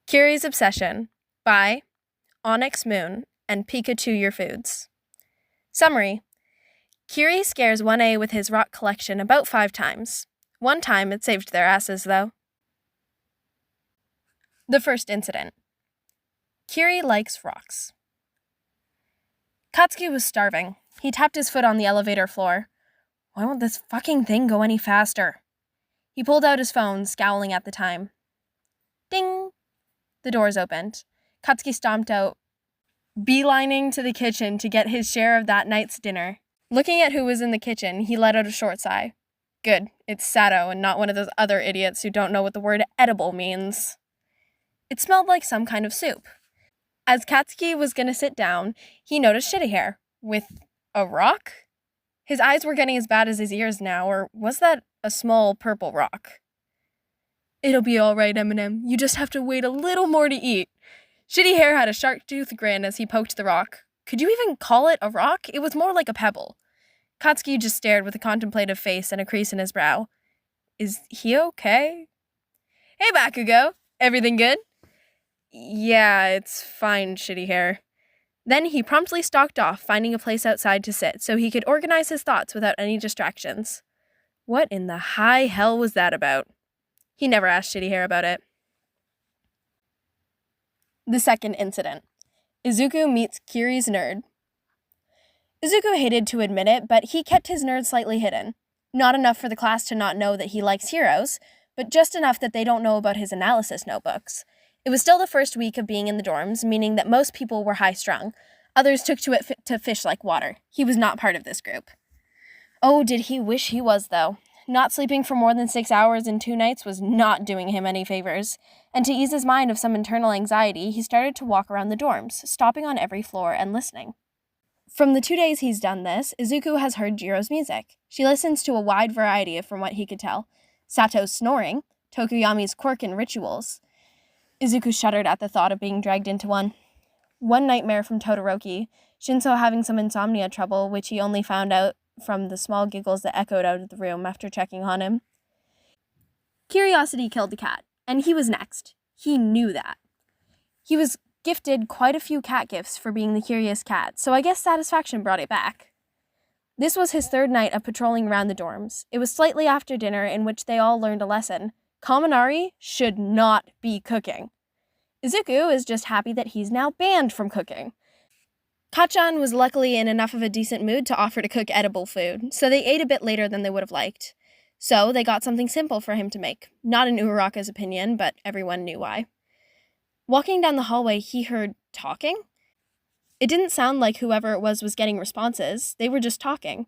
Kiri's Obsession by Onyx Moon and Pikachewyourfoods. Summary: Kiri scares 1A with his rock collection about 5 times. One time it saved their asses, though. The first incident. Kiri likes rocks. Katsuki was starving. He tapped his foot on the elevator floor. Why won't this fucking thing go any faster? He pulled out his phone, scowling at the time. Ding! The doors opened. Katsuki stomped out, beelining to the kitchen to get his share of that night's dinner. Looking at who was in the kitchen, he let out a short sigh. Good, it's Sato and not one of those other idiots who don't know what the word edible means. It smelled like some kind of soup. As Katsuki was going to sit down, he noticed Shitty Hair with a rock? His eyes were getting as bad as his ears now, or was that a small purple rock? It'll be all right, Eminem. You just have to wait a little more to eat. Shitty Hair had a shark tooth grin as he poked the rock. Could you even call it a rock? It was more like a pebble. Katsuki just stared with a contemplative face and a crease in his brow. Is he okay? Hey, Bakugo. Everything good? Yeah, it's fine, Shitty Hair. Then he promptly stalked off, finding a place outside to sit so he could organize his thoughts without any distractions. What in the high hell was that about? He never asked Shitty Hair about it. The second incident. Izuku meets Kiri's nerd. Izuku hated to admit it, but he kept his nerd slightly hidden. Not enough for the class to not know that he likes heroes, but just enough that they don't know about his analysis notebooks. It was still the first week of being in the dorms, meaning that most people were high-strung. Others took to it to fish like water. He was not part of this group. Oh, did he wish he was, though. Not sleeping for more than 6 hours in 2 nights was not doing him any favors, and to ease his mind of some internal anxiety, he started to walk around the dorms, stopping on every floor and listening. From the 2 days he's done this, Izuku has heard Jiro's music. She listens to a wide variety from what he could tell. Sato's snoring, Tokuyami's quirk and rituals. Izuku shuddered at the thought of being dragged into one. One nightmare from Todoroki, Shinso having some insomnia trouble, which he only found out from the small giggles that echoed out of the room after checking on him. Curiosity killed the cat, and he was next. He knew that. He was gifted quite a few cat gifts for being the curious cat, so I guess satisfaction brought it back. This was his 3rd night of patrolling around the dorms. It was slightly after dinner, in which they all learned a lesson. Kaminari should not be cooking. Izuku is just happy that he's now banned from cooking. Kachan was luckily in enough of a decent mood to offer to cook edible food, so they ate a bit later than they would have liked. So they got something simple for him to make. Not in Uraraka's opinion, but everyone knew why. Walking down the hallway, he heard talking. It didn't sound like whoever it was getting responses. They were just talking.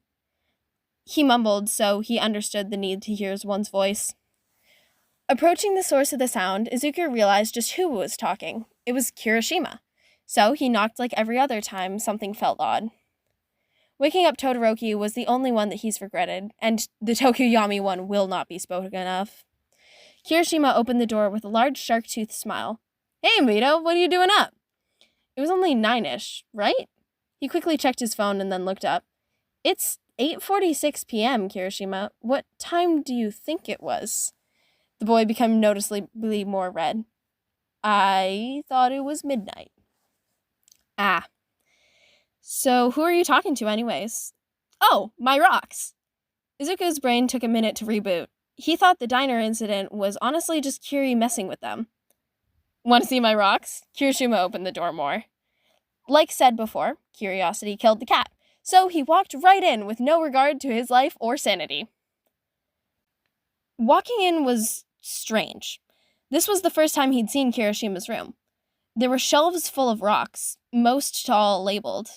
He mumbled, so he understood the need to hear one's voice. Approaching the source of the sound, Izuku realized just who was talking. It was Kirishima. So he knocked like every other time something felt odd. Waking up Todoroki was the only one that he's regretted, and the Tokuyami one will not be spoken of. Kirishima opened the door with a large shark-toothed smile. Hey, Mito, what are you doing up? It was only 9-ish, right? He quickly checked his phone and then looked up. It's 8:46 p.m., Kirishima. What time do you think it was? The boy became noticeably more red. I thought it was midnight. Ah. So who are you talking to anyways? Oh, my rocks. Izuku's brain took a minute to reboot. He thought the diner incident was honestly just Kiri messing with them. Want to see my rocks? Kirishima opened the door more. Like said before, curiosity killed the cat, so he walked right in with no regard to his life or sanity. Walking in was strange. This was the first time he'd seen Kirishima's room. There were shelves full of rocks, most tall labeled.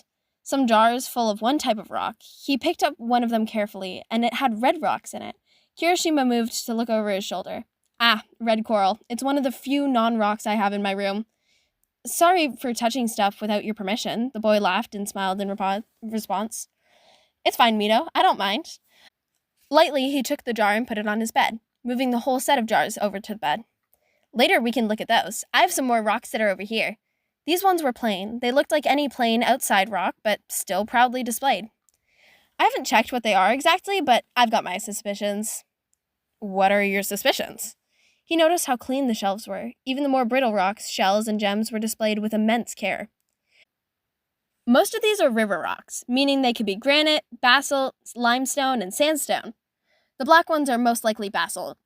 Some jars full of one type of rock. He picked up one of them carefully, and it had red rocks in it. Kirishima moved to look over his shoulder. Ah, red coral. It's one of the few non-rocks I have in my room. Sorry for touching stuff without your permission, the boy laughed and smiled in response. It's fine, Mito. I don't mind. Lightly, he took the jar and put it on his bed, moving the whole set of jars over to the bed. Later, we can look at those. I have some more rocks that are over here. These ones were plain. They looked like any plain outside rock, but still proudly displayed. I haven't checked what they are exactly, but I've got my suspicions. What are your suspicions? He noticed how clean the shelves were. Even the more brittle rocks, shells, and gems were displayed with immense care. Most of these are river rocks, meaning they could be granite, basalt, limestone, and sandstone. The black ones are most likely basalt.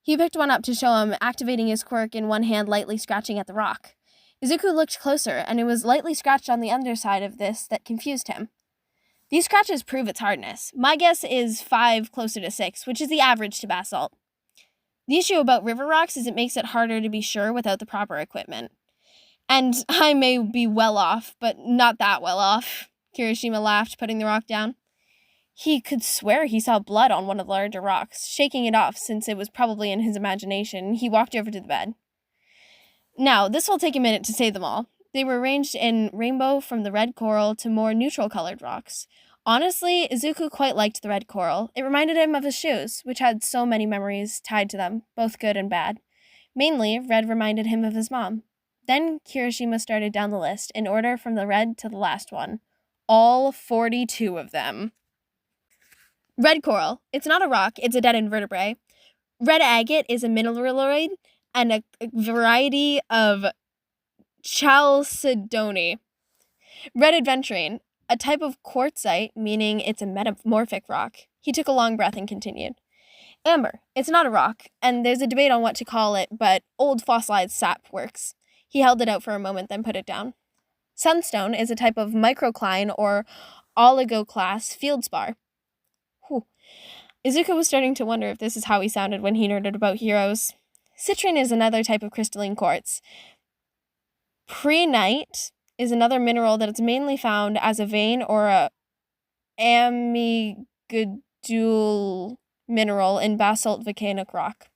He picked one up to show him, activating his quirk in one hand, lightly scratching at the rock. Izuku looked closer, and it was lightly scratched on the underside of this that confused him. These scratches prove its hardness. My guess is 5, closer to 6, which is the average to basalt. The issue about river rocks is it makes it harder to be sure without the proper equipment. And I may be well off, but not that well off, Kirishima laughed, putting the rock down. He could swear he saw blood on one of the larger rocks. Shaking it off, since it was probably in his imagination, he walked over to the bed. Now, this will take a minute to say them all. They were arranged in rainbow from the red coral to more neutral-colored rocks. Honestly, Izuku quite liked the red coral. It reminded him of his shoes, which had so many memories tied to them, both good and bad. Mainly, red reminded him of his mom. Then Kirishima started down the list, in order from the red to the last one. All 42 of them. Red coral. It's not a rock, it's a dead invertebrate. Red agate is a mineraloid and a variety of chalcedony. Red aventurine, a type of quartzite, meaning it's a metamorphic rock. He took a long breath and continued. Amber. It's not a rock, and there's a debate on what to call it, but old fossilized sap works. He held it out for a moment, then put it down. Sunstone is a type of microcline or oligoclase feldspar. Whew. Izuku was starting to wonder if this is how he sounded when he nerded about heroes. Citrine is another type of crystalline quartz. Prehnite is another mineral that is mainly found as a vein or a amygdule mineral in basalt volcanic rock.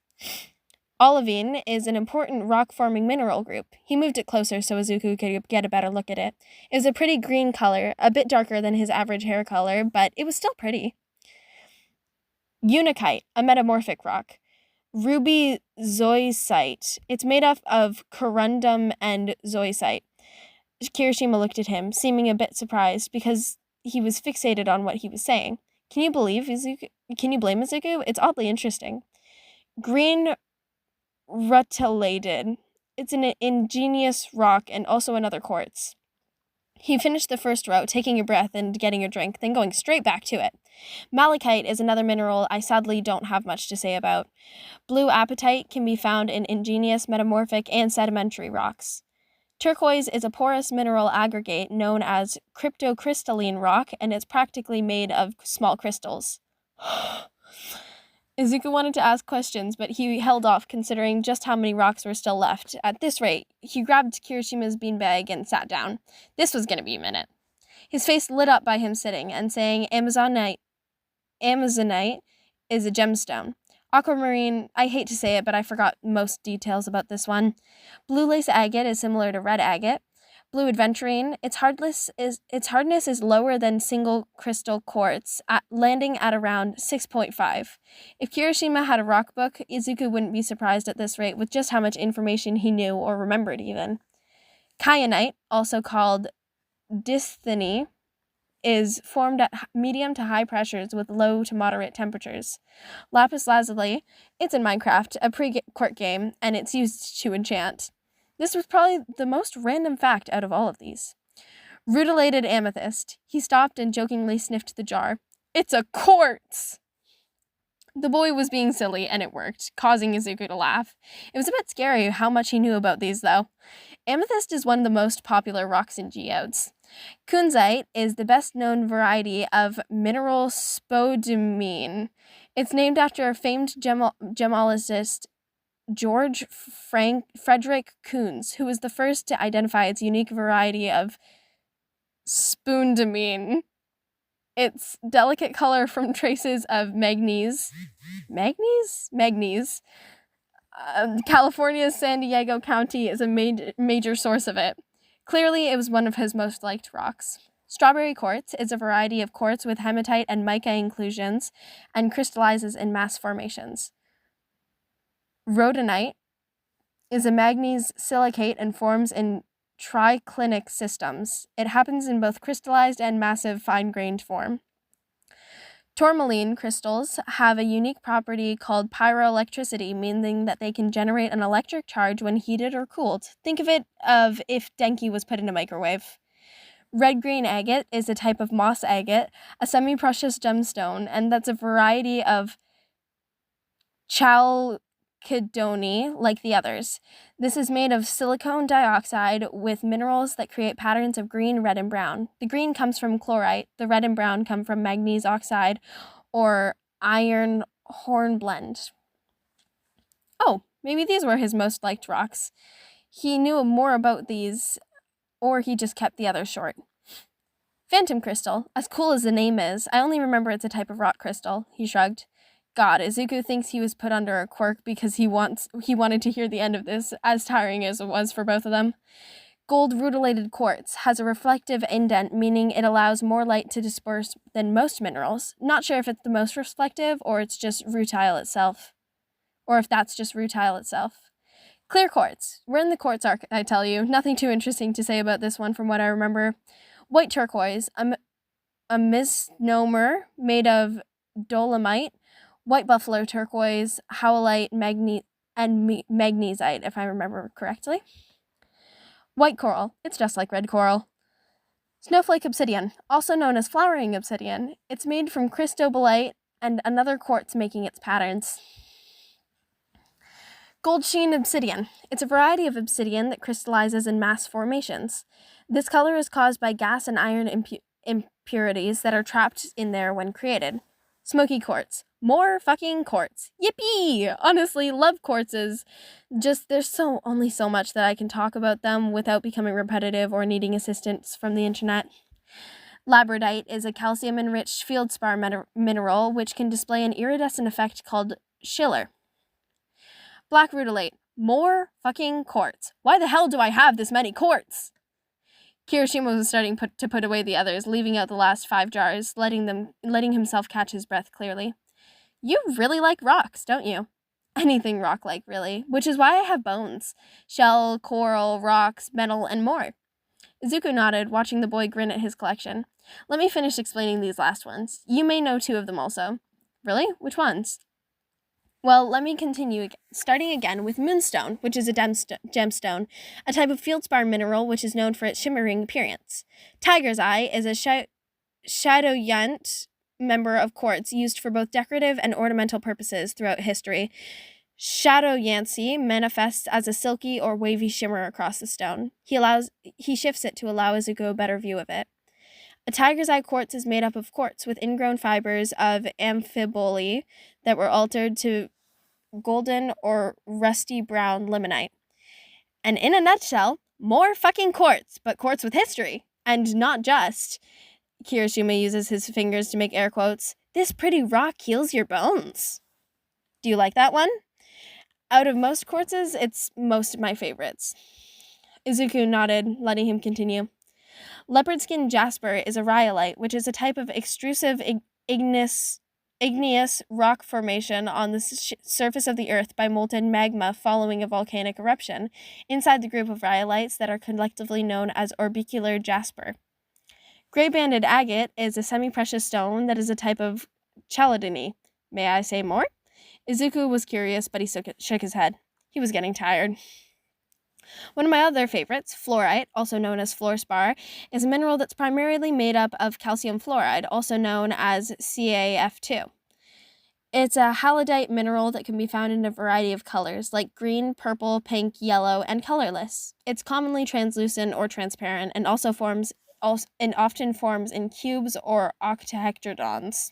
Olivine is an important rock-forming mineral group. He moved it closer so Izuku could get a better look at it. It was a pretty green color, a bit darker than his average hair color, but it was still pretty. Unakite, a metamorphic rock. Ruby zoisite. It's made up of corundum and zoisite. Kirishima looked at him, seeming a bit surprised because he was fixated on what he was saying. Can you blame Izuku? It's oddly interesting. Green rutilated. It's an ingenious rock and also another quartz. He finished the first row, taking a breath and getting a drink, then going straight back to it. Malachite is another mineral I sadly don't have much to say about. Blue apatite can be found in ingenious, metamorphic, and sedimentary rocks. Turquoise is a porous mineral aggregate known as cryptocrystalline rock, and it's practically made of small crystals. Izuku wanted to ask questions, but he held off considering just how many rocks were still left. At this rate, he grabbed Kirishima's beanbag and sat down. This was going to be a minute. His face lit up by him sitting and saying Amazonite is a gemstone. Aquamarine, I hate to say it, but I forgot most details about this one. Blue lace agate is similar to red agate. Blue aventurine, its hardness is lower than single crystal quartz, landing at around 6.5. If Kirishima had a rock book, Izuku wouldn't be surprised at this rate with just how much information he knew or remembered even. Kyanite, also called dystheny, is formed at medium to high pressures with low to moderate temperatures. Lapis lazuli, it's in Minecraft, a pre-quirk game, and it's used to enchant. This was probably the most random fact out of all of these. Rutilated amethyst. He stopped and jokingly sniffed the jar. It's a quartz! The boy was being silly, and it worked, causing Izuku to laugh. It was a bit scary how much he knew about these, though. Amethyst is one of the most popular rocks in geodes. Kunzite is the best-known variety of mineral spodumene. It's named after a famed gemologist, George Frederick Kunz, who was the first to identify its unique variety of spodumene. Its delicate color from traces of manganese. California's San Diego County is a major source of it. Clearly, it was one of his most liked rocks. Strawberry quartz is a variety of quartz with hematite and mica inclusions and crystallizes in mass formations. Rhodonite is a manganese silicate and forms in triclinic systems. It happens in both crystallized and massive fine-grained form. Tourmaline crystals have a unique property called pyroelectricity, meaning that they can generate an electric charge when heated or cooled. Think of it of if Denki was put in a microwave. Red-green agate is a type of moss agate, a semi-precious gemstone, and that's a variety of chalcedony like the others. This is made of silicon dioxide with minerals that create patterns of green, red, and brown. The green comes from chlorite, the red and brown come from manganese oxide or iron hornblende. Oh, maybe these were his most liked rocks. He knew more about these, or he just kept the others short. Phantom crystal, as cool as the name is, I only remember it's a type of rock crystal, he shrugged. God, Izuku thinks he was put under a quirk because he wanted to hear the end of this, as tiring as it was for both of them. Gold rutilated quartz has a reflective indent, meaning it allows more light to disperse than most minerals. Not sure if it's the most reflective or it's just rutile itself. Or if that's just rutile itself. Clear quartz. We're in the quartz arc, I tell you. Nothing too interesting to say about this one from what I remember. White turquoise, a misnomer made of dolomite. White buffalo turquoise, howlite, and magnesite, if I remember correctly. White coral. It's just like red coral. Snowflake obsidian, also known as flowering obsidian. It's made from cristobalite and another quartz making its patterns. Gold sheen obsidian. It's a variety of obsidian that crystallizes in mass formations. This color is caused by gas and iron impurities that are trapped in there when created. Smoky quartz. More fucking quartz. Yippee! Honestly, love quartzes. Just, there's only so much that I can talk about them without becoming repetitive or needing assistance from the internet. Labradite is a calcium-enriched feldspar mineral which can display an iridescent effect called Schiller. Black rutilite. More fucking quartz. Why the hell do I have this many quartz? Kirishima was starting to put away the others, leaving out the last 5 jars, letting himself catch his breath clearly. You really like rocks, don't you? Anything rock-like, really, which is why I have bones. Shell, coral, rocks, metal, and more. Izuku nodded, watching the boy grin at his collection. Let me finish explaining these last ones. You may know 2 of them also. Really? Which ones? Well, let me continue, starting again with moonstone, which is a gemstone, a type of feldspar mineral which is known for its shimmering appearance. Tiger's eye is a shadoyant member of quartz used for both decorative and ornamental purposes throughout history. Shadoyancy manifests as a silky or wavy shimmer across the stone. He shifts it to allow Izuku a better view of it. A tiger's eye quartz is made up of quartz with ingrown fibers of amphiboly that were altered to golden or rusty brown limonite. And in a nutshell, more fucking quartz, but quartz with history. And not just. Kirishima uses his fingers to make air quotes. This pretty rock heals your bones. Do you like that one? Out of most quartzes, it's most of my favorites. Izuku nodded, letting him continue. Leopard skin jasper is a rhyolite, which is a type of extrusive igneous rock formation on the surface of the earth by molten magma following a volcanic eruption, inside the group of rhyolites that are collectively known as orbicular jasper. Gray-banded agate is a semi-precious stone that is a type of chalcedony. May I say more? Izuku was curious, but he shook his head. He was getting tired. One of my other favorites, fluorite, also known as fluorspar, is a mineral that's primarily made up of calcium fluoride, also known as CaF2. It's a halidite mineral that can be found in a variety of colors, like green, purple, pink, yellow, and colorless. It's commonly translucent or transparent, and often forms in cubes or octahedrons.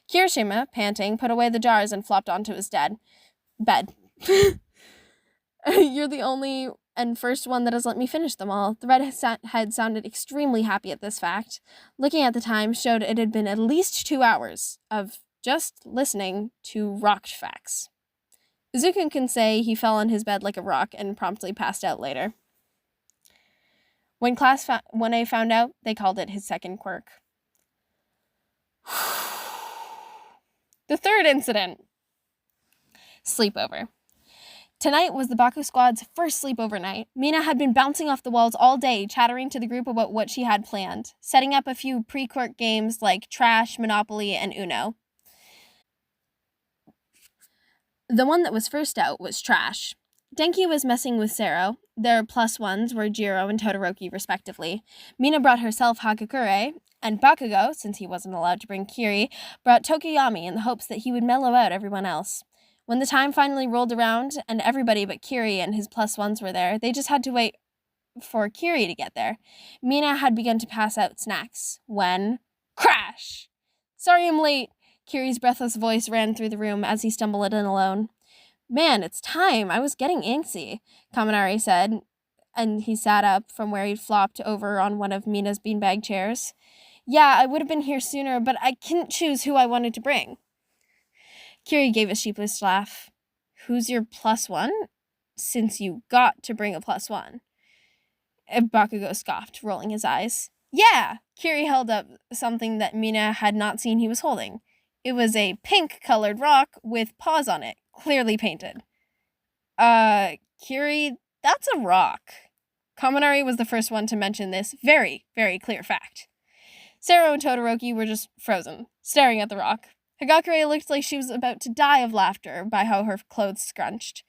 Kirishima, panting, put away the jars and flopped onto his bed. You're the only and first one that has let me finish them all. The redhead sounded extremely happy at this fact. Looking at the time showed it had been at least 2 hours of just listening to rock facts. Izuku can say he fell on his bed like a rock and promptly passed out later. When I found out, they called it his second quirk. The third incident. Sleepover. Tonight was the Baku squad's first sleepover night. Mina had been bouncing off the walls all day, chattering to the group about what she had planned, setting up a few pre-quirk games like Trash, Monopoly, and Uno. The one that was first out was Trash. Denki was messing with Sero. Their plus ones were Jiro and Todoroki, respectively. Mina brought herself Hagakure, and Bakugo, since he wasn't allowed to bring Kiri, brought Tokiyami in the hopes that he would mellow out everyone else. When the time finally rolled around and everybody but Kiri and his plus ones were there, they just had to wait for Kiri to get there. Mina had begun to pass out snacks when... Crash! Sorry I'm late. Kiri's breathless voice ran through the room as he stumbled in alone. Man, it's time. I was getting antsy, Kaminari said, and he sat up from where he'd flopped over on one of Mina's beanbag chairs. Yeah, I would have been here sooner, but I couldn't choose who I wanted to bring. Kiri gave a sheepish laugh. Who's your plus one? Since you got to bring a plus one. Bakugo scoffed, rolling his eyes. Yeah! Kiri held up something that Mina had not seen he was holding. It was a pink-colored rock with paws on it, clearly painted. Kiri, that's a rock. Kaminari was the first one to mention this very, very clear fact. Sero and Todoroki were just frozen, staring at the rock. Hagakure looked like she was about to die of laughter by how her clothes scrunched.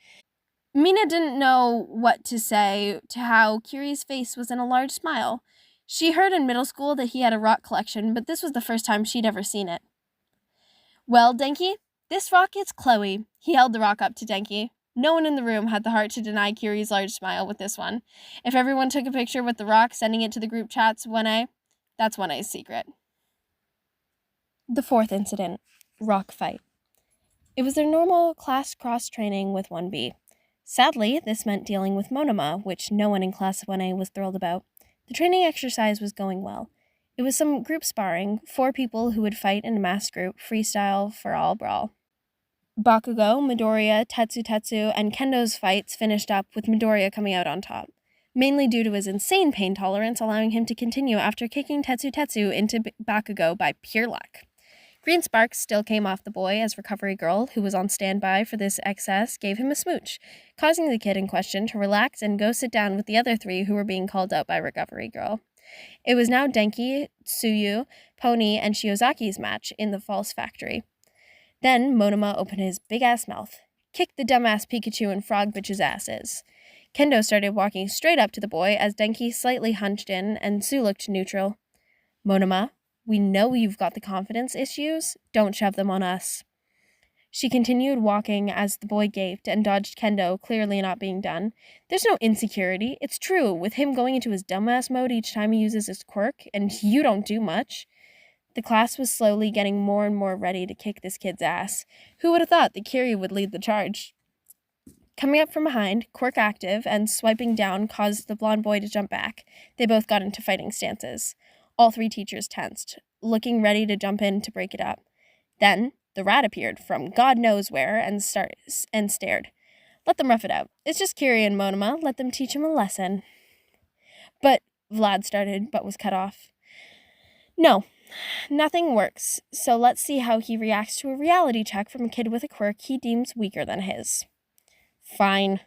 Mina didn't know what to say to how Kiri's face was in a large smile. She heard in middle school that he had a rock collection, but this was the first time she'd ever seen it. Well, Denki, this rock is Chloe. He held the rock up to Denki. No one in the room had the heart to deny Kiri's large smile with this one. If everyone took a picture with the rock, sending it to the group chats 1A, that's 1A's secret. The fourth incident, rock fight. It was their normal class cross-training with 1B. Sadly, this meant dealing with Monoma, which no one in Class 1A was thrilled about. The training exercise was going well. It was some group sparring, 4 people who would fight in a mass group, freestyle for all brawl. Bakugo, Midoriya, Tetsu, and Kendo's fights finished up with Midoriya coming out on top, mainly due to his insane pain tolerance allowing him to continue after kicking Tetsu into Bakugo by pure luck. Green sparks still came off the boy as Recovery Girl, who was on standby for this excess, gave him a smooch, causing the kid in question to relax and go sit down with the other 3 who were being called out by Recovery Girl. It was now Denki, Tsuyu, Pony, and Shiozaki's match in the False Factory. Then Monoma opened his big-ass mouth, kicked the dumbass Pikachu and Frog bitch's asses. Kendo started walking straight up to the boy as Denki slightly hunched in and Tsu looked neutral. Monoma, we know you've got the confidence issues. Don't shove them on us. She continued walking as the boy gaped and dodged Kendo, clearly not being done. There's no insecurity. It's true, with him going into his dumbass mode each time he uses his quirk, and you don't do much. The class was slowly getting more and more ready to kick this kid's ass. Who would have thought that Kiri would lead the charge? Coming up from behind, quirk active, and swiping down caused the blonde boy to jump back. They both got into fighting stances. All 3 teachers tensed, looking ready to jump in to break it up. Then the rat appeared from God knows where and stared. Let them rough it out. It's just Kiri and Monoma. Let them teach him a lesson. But Vlad started, but was cut off. No, nothing works, so let's see how he reacts to a reality check from a kid with a quirk he deems weaker than his. Fine.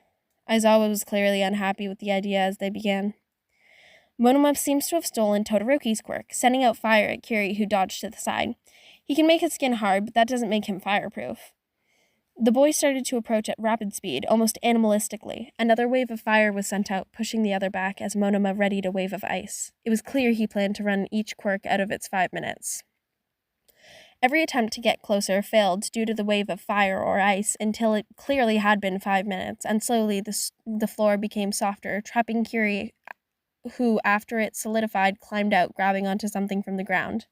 Aizawa was clearly unhappy with the idea as they began. Monoma seems to have stolen Todoroki's quirk, sending out fire at Kiri, who dodged to the side. He can make his skin hard, but that doesn't make him fireproof. The boy started to approach at rapid speed, almost animalistically. Another wave of fire was sent out, pushing the other back as Monoma readied a wave of ice. It was clear he planned to run each quirk out of its 5 minutes. Every attempt to get closer failed due to the wave of fire or ice until it clearly had been 5 minutes, and slowly the floor became softer, trapping Kiri, who, after it solidified, climbed out, grabbing onto something from the ground.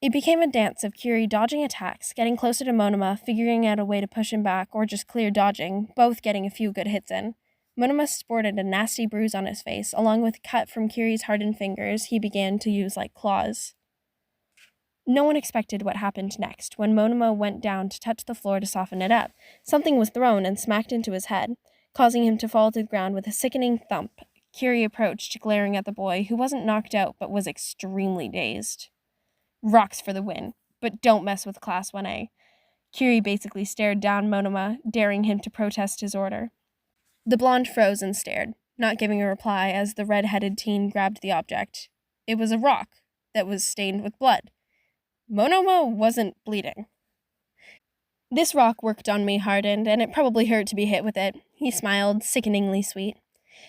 It became a dance of Kiri dodging attacks, getting closer to Monoma, figuring out a way to push him back, or just clear dodging, both getting a few good hits in. Monoma sported a nasty bruise on his face, along with a cut from Kiri's hardened fingers he began to use like claws. No one expected what happened next. When Monoma went down to touch the floor to soften it up, something was thrown and smacked into his head, causing him to fall to the ground with a sickening thump. Kiri approached, glaring at the boy, who wasn't knocked out but was extremely dazed. Rocks for the win, but don't mess with Class 1A. Kiri basically stared down Monoma, daring him to protest his order. The blonde froze and stared, not giving a reply as the red-headed teen grabbed the object. It was a rock that was stained with blood. Monoma wasn't bleeding. This rock worked on me, hardened, and it probably hurt to be hit with it. He smiled, sickeningly sweet.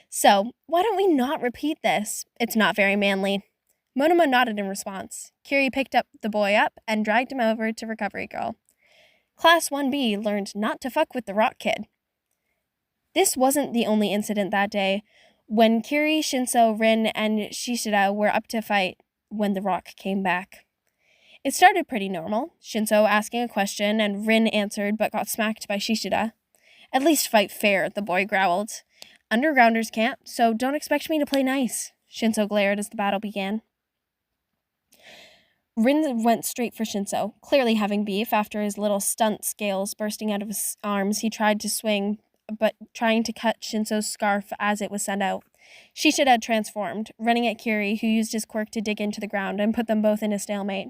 So, why don't we not repeat this? It's not very manly. Monoma nodded in response. Kiri picked the boy up and dragged him over to Recovery Girl. Class 1B learned not to fuck with the rock kid. This wasn't the only incident that day. When Kiri, Shinso, Rin, and Shishida were up to fight when the rock came back. It started pretty normal, Shinso asking a question and Rin answered but got smacked by Shishida. At least fight fair, the boy growled. Undergrounders can't, so don't expect me to play nice, Shinso glared as the battle began. Rin went straight for Shinso, clearly having beef after his little stunt scales bursting out of his arms. He tried to swing, but trying to cut Shinso's scarf as it was sent out. Shishida had transformed, running at Kiri, who used his quirk to dig into the ground and put them both in a stalemate.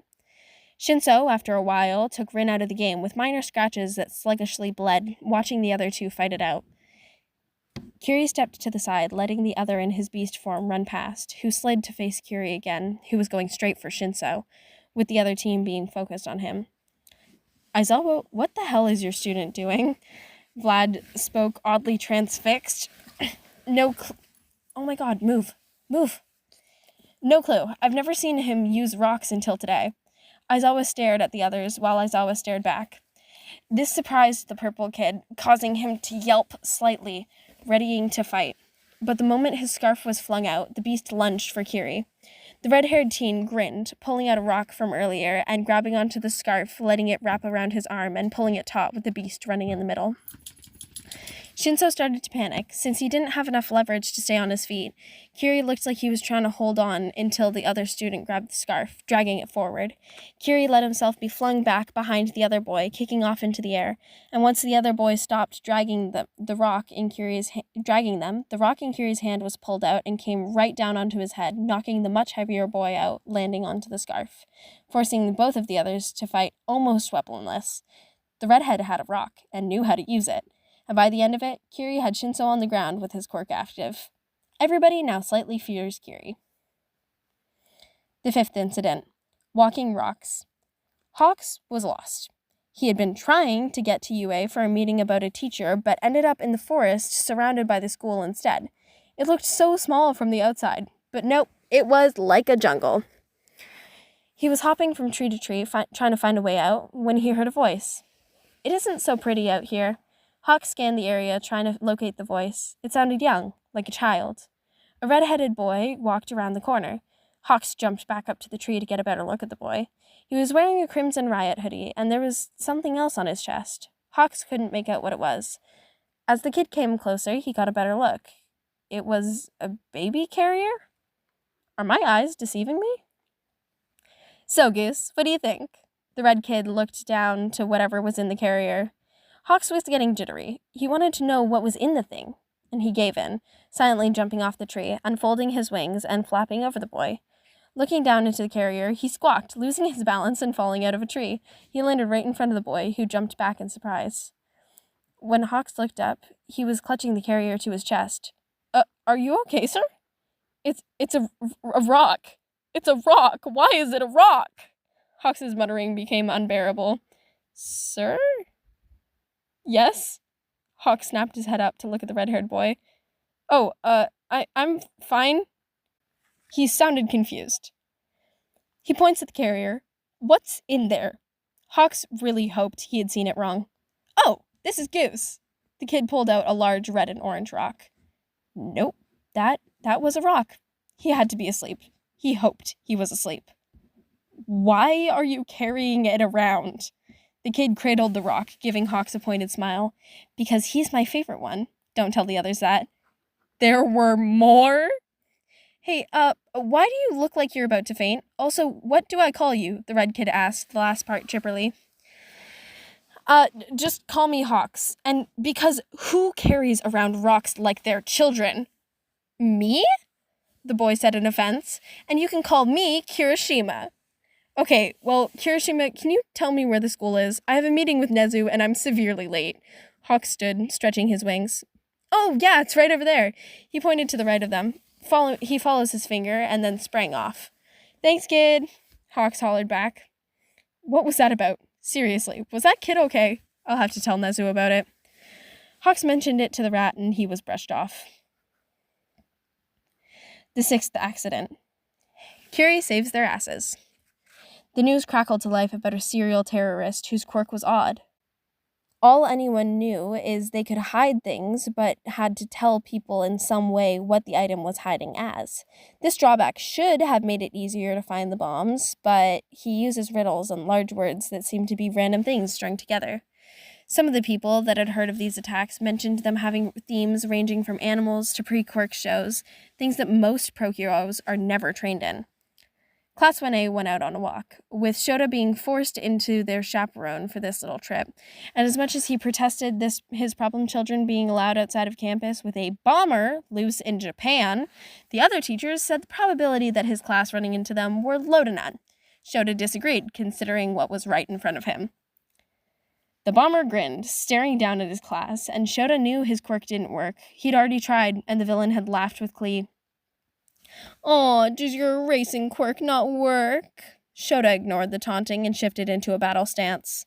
Shinso, after a while, took Rin out of the game with minor scratches that sluggishly bled, watching the other two fight it out. Kiri stepped to the side, letting the other in his beast form run past, who slid to face Kiri again, who was going straight for Shinso, with the other team being focused on him. Aizawa, what the hell is your student doing? Vlad spoke, oddly transfixed. Oh my god, move. No clue. I've never seen him use rocks until today. Aizawa stared at the others while Aizawa stared back. This surprised the purple kid, causing him to yelp slightly, readying to fight. But the moment his scarf was flung out, the beast lunged for Kiri. The red-haired teen grinned, pulling out a rock from earlier and grabbing onto the scarf, letting it wrap around his arm and pulling it taut with the beast running in the middle. Shinso started to panic, since he didn't have enough leverage to stay on his feet. Kiri looked like he was trying to hold on until the other student grabbed the scarf, dragging it forward. Kiri let himself be flung back behind the other boy, kicking off into the air, and once the other boy stopped dragging the rock in Kiri's hand was pulled out and came right down onto his head, knocking the much heavier boy out, landing onto the scarf, forcing both of the others to fight almost weaponless. The redhead had a rock, and knew how to use it. And by the end of it, Kiri had Shinso on the ground with his quirk active. Everybody now slightly fears Kiri. The fifth incident. Walking rocks. Hawks was lost. He had been trying to get to UA for a meeting about a teacher, but ended up in the forest surrounded by the school instead. It looked so small from the outside, but nope, it was like a jungle. He was hopping from tree to tree, trying to find a way out, when he heard a voice. It isn't so pretty out here. Hawk scanned the area, trying to locate the voice. It sounded young, like a child. A red-headed boy walked around the corner. Hawks jumped back up to the tree to get a better look at the boy. He was wearing a crimson riot hoodie, and there was something else on his chest. Hawks couldn't make out what it was. As the kid came closer, he got a better look. It was a baby carrier? Are my eyes deceiving me? So, Goose, what do you think? The red kid looked down to whatever was in the carrier. Hawks was getting jittery. He wanted to know what was in the thing, and he gave in, silently jumping off the tree, unfolding his wings and flapping over the boy. Looking down into the carrier, he squawked, losing his balance and falling out of a tree. He landed right in front of the boy, who jumped back in surprise. When Hawks looked up, he was clutching the carrier to his chest. Are you okay, sir? It's a rock. It's a rock. Why is it a rock? Hawks's muttering became unbearable. Sir? Yes? Hawk snapped his head up to look at the red-haired boy. I'm fine. He sounded confused. He points at the carrier. What's in there? Hawks really hoped he had seen it wrong. Oh, this is Goose. The kid pulled out a large red and orange rock. Nope, that was a rock. He had to be asleep. He hoped he was asleep. Why are you carrying it around? The kid cradled the rock, giving Hawks a pointed smile. Because he's my favorite one. Don't tell the others that. There were more? Hey, why do you look like you're about to faint? Also, what do I call you? The red kid asked, the last part chipperly. Just call me Hawks. And because who carries around rocks like they're children? Me? The boy said in offense. And you can call me Kirishima. Okay, well, Kirishima, can you tell me where the school is? I have a meeting with Nezu and I'm severely late. Hawk stood, stretching his wings. Oh, yeah, it's right over there. He pointed to the right of them. He follows his finger and then sprang off. Thanks, kid, Hawks hollered back. What was that about? Seriously, was that kid okay? I'll have to tell Nezu about it. Hawks mentioned it to the rat and he was brushed off. The sixth accident. Kiri saves their asses. The news crackled to life about a serial terrorist whose quirk was odd. All anyone knew is they could hide things, but had to tell people in some way what the item was hiding as. This drawback should have made it easier to find the bombs, but he uses riddles and large words that seem to be random things strung together. Some of the people that had heard of these attacks mentioned them having themes ranging from animals to pre-quirk shows, things that most pro heroes are never trained in. Class 1A went out on a walk, with Shota being forced into their chaperone for this little trip. And as much as he protested his problem children being allowed outside of campus with a bomber loose in Japan, the other teachers said the probability that his class running into them were low to none. Shota disagreed, considering what was right in front of him. The bomber grinned, staring down at his class, and Shota knew his quirk didn't work. He'd already tried, and the villain had laughed with glee. "Aw, does your racing quirk not work?" Shota ignored the taunting and shifted into a battle stance.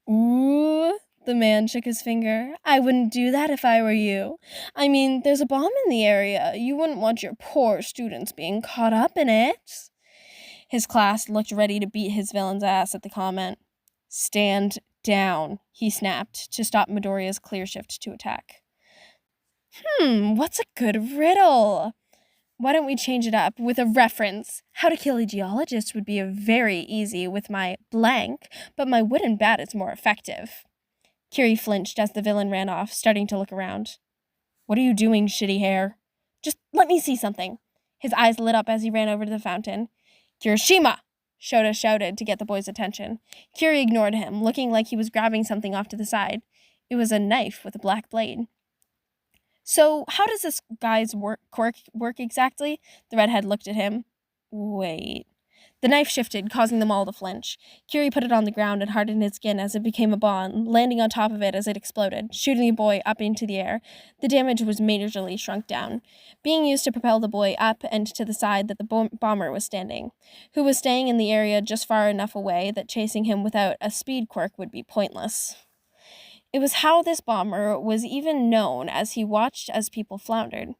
"Ooh," the man shook his finger. "I wouldn't do that if I were you. I mean, there's a bomb in the area. You wouldn't want your poor students being caught up in it." His class looked ready to beat his villain's ass at the comment. "Stand down," he snapped to stop Midoriya's clear shift to attack. What's a good riddle? Why don't we change it up with a reference? How to kill a geologist would be very easy with my blank, but my wooden bat is more effective. Kiri flinched as the villain ran off, starting to look around. What are you doing, shitty hair? Just let me see something. His eyes lit up as he ran over to the fountain. Kirishima! Shota shouted to get the boy's attention. Kiri ignored him, looking like he was grabbing something off to the side. It was a knife with a black blade. So, how does this guy's quirk work exactly? The redhead looked at him. Wait. The knife shifted, causing them all to flinch. Kiri put it on the ground and hardened its skin as it became a ball, landing on top of it as it exploded, shooting the boy up into the air. The damage was majorly shrunk down, being used to propel the boy up and to the side that the bomber was standing, who was staying in the area just far enough away that chasing him without a speed quirk would be pointless. It was how this bomber was even known as he watched as people floundered.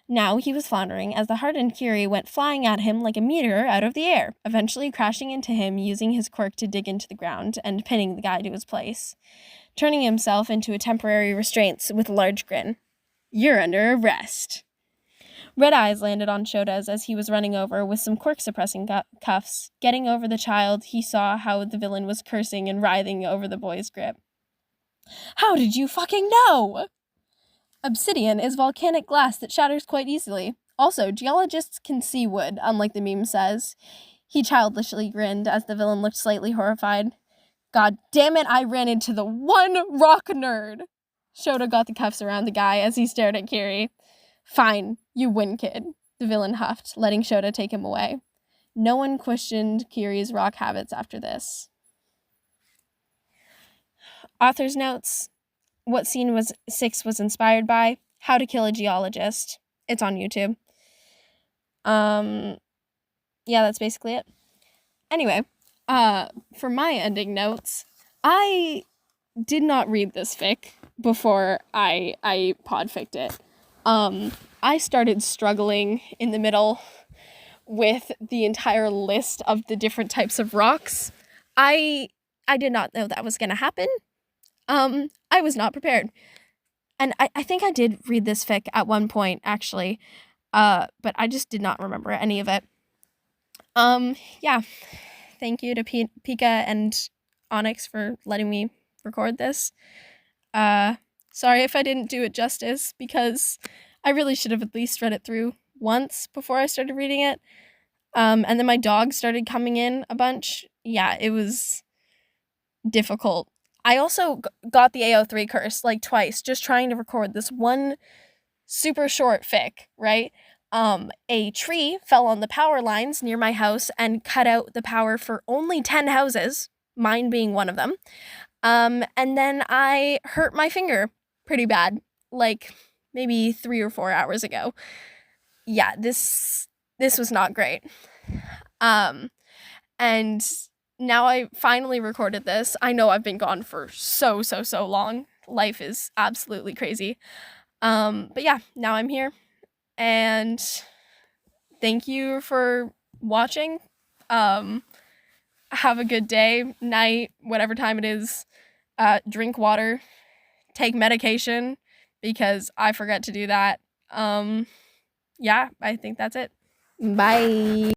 Now he was floundering as the hardened Kiri went flying at him like a meteor out of the air, eventually crashing into him using his quirk to dig into the ground and pinning the guy to his place, turning himself into a temporary restraint with a large grin. You're under arrest. Red eyes landed on Shota's as he was running over with some quirk-suppressing cuffs. Getting over the child, he saw how the villain was cursing and writhing over the boy's grip. How did you fucking know? Obsidian is volcanic glass that shatters quite easily. Also, geologists can see wood, unlike the meme says. He childishly grinned as the villain looked slightly horrified. God damn it, I ran into the one rock nerd! Shota got the cuffs around the guy as he stared at Kiri. Fine, you win, kid, the villain huffed, letting Shota take him away. No one questioned Kiri's rock habits after this. Author's notes. What scene 6 was inspired by? How to Kill a Geologist. It's on YouTube. Yeah, that's basically it. Anyway, for my ending notes, I did not read this fic before I podficked it. I started struggling in the middle with the entire list of the different types of rocks. I did not know that was going to happen. I was not prepared. And I think I did read this fic at one point, actually. But I just did not remember any of it. Yeah. Thank you to Pika and Onyx for letting me record this. Sorry if I didn't do it justice, because I really should have at least read it through once before I started reading it. And then my dog started coming in a bunch. Yeah, it was difficult. I also got the AO3 curse like twice, just trying to record this one super short fic, right? A tree fell on the power lines near my house and cut out the power for only 10 houses, mine being one of them. And then I hurt my finger pretty bad, like maybe 3 or 4 hours ago. Yeah, this was not great. And now I finally recorded this. I know I've been gone for so long. Life is absolutely crazy. But yeah, now I'm here. And thank you for watching. Have a good day, night, whatever time it is. Drink water, take medication because I forget to do that. Yeah, I think that's it. Bye.